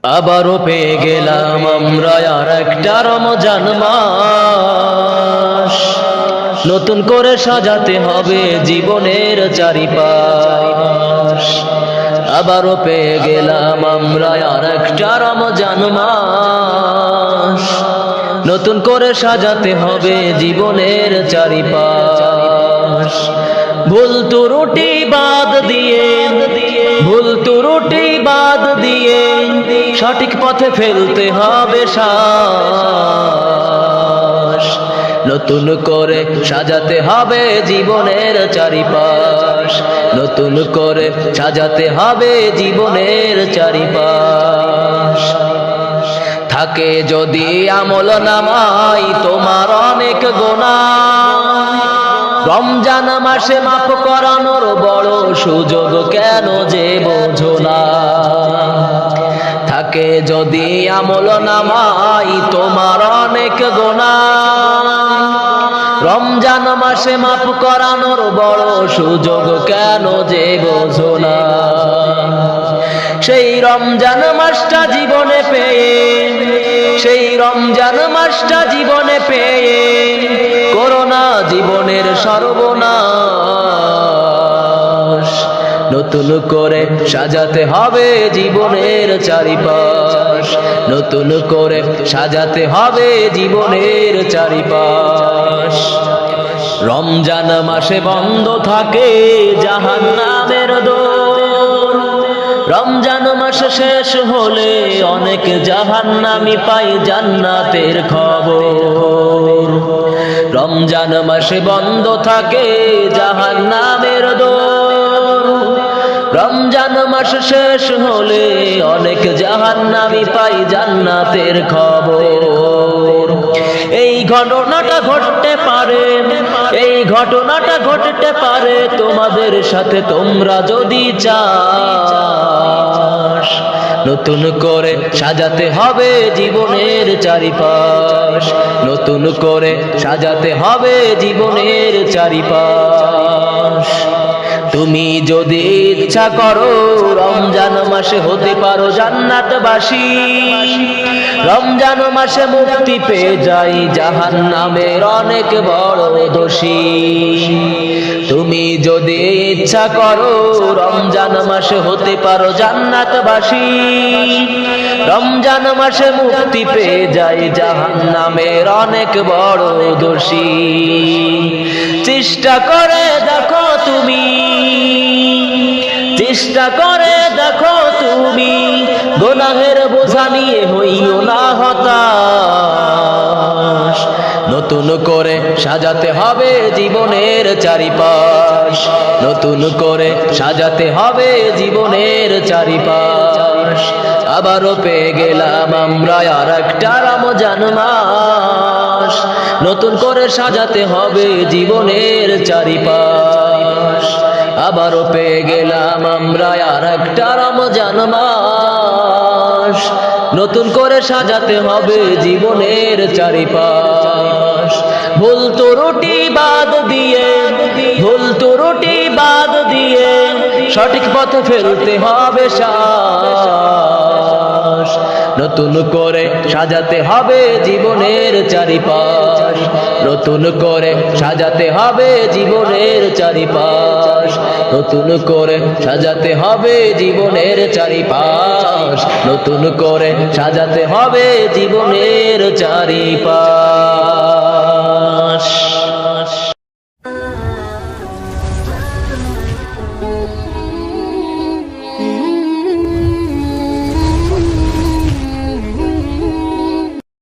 আবারও পেয়ে গেলাম আমরা আর একটা রমজান মাস, নতুন করে সাজাতে হবে জীবনের চারিপাশ। আবারও পেয়ে গেলাম আমরা আর একটা রমজান মাস, নতুন করে সাজাতে হবে জীবনের চারিপাশ। ভুল ত্রুটি বাদ দিয়ে, ভুল ত্রুটি বাদ দিয়ে সঠিক পথে ফেলতে হবে শ্বাস। নতুন করে সাজাতে হবে জীবনের চারিপাশ, নতুন করে সাজাতে হবে জীবনের চারিপাশ। থাকে যদি আমল নামাই তোমার অনেক গুনাহ, রমজান মাসে মাফ করানোর বড় সুযোগ কেন যে বোঝো না। থাকে যদি আমল নামাই তোমার অনেক গুনাহ, রমজান মাসে মাফ করানোর বড় সুযোগ কেন যে বোঝো না। সেই রমজান মাসটা জীবনে পেয়ে, সেই রমজান মাসটা জীবনে পেয়ে করোনা জীবনের সর্বনাশ। নতুন করে সাজাতে হবে জীবনের চারিপাশ, নতুন করে সাজাতে হবে জীবনের চারিপাশ। রমজান মাসে বন্ধ থাকে জাহান্নামের দোর, রমজান মাস শেষ হলে অনেক জাহান্নামী পাই জান্নাতের খবর। রমজান মাসে বন্ধ থাকে জাহান্নামের দোর, রমজান মাস শেষ হলে অনেক জাহান্নামী পাই জান্নাতের খবর। এই ঘটনাটা ঘটতে পারে, এই ঘটনাটা ঘটতে পারে তোমাদের সাথে, তোমরা যদি চাও। নতুন করে সাজাতে হবে জীবনের চারিপাশ, নতুন করে সাজাতে হবে জীবনের চারিপাশ। তুমি যদি ইচ্ছা করো রমজান মাসে হতে পারো জান্নাতবাসী, রমজান মাসে মুক্তি পেয়ে যাই জাহান্নামের অনেক বড় দোষী। তুমি যদি ইচ্ছা করো রমজান মাসে হতে পারো জান্নাতবাসী, রমজান মাসে মুক্তি পেয়ে যাই জাহান্নামের অনেক বড় দোষী। চেষ্টা করে দেখো তুমি, চেষ্টা করে দেখো তুমি, গুনাহের বোঝা নিয়ে হইও না হতাশ। নতুন করে সাজাতে হবে জীবনের চারিপাশ, নতুন করে সাজাতে হবে জীবনের চারিপাশ। আবারও পেয়ে গেলাম আমরা আর একটা রমজান মাস, নতুন করে সাজাতে হবে জীবনের চারিপাশ। আবারও পেয়ে গেলাম আমরা আর একটা রমজান মাস, নতুন করে সাজাতে হবে জীবনের চারিপাশ। ভুল ত্রুটি বাদ দিয়ে, ভুল ত্রুটি বাদ দিয়ে সঠিক পথে ফেলতে হবে শ্বাস। নতুন করে সাজাতে হবে জীবনের চারিপাশ, নতুন করে সাজাতে হবে জীবনের চারিপাশ, নতুন করে সাজাতে হবে জীবনের চারিপাশ, নতুন করে সাজাতে হবে জীবনের চারিপাশ।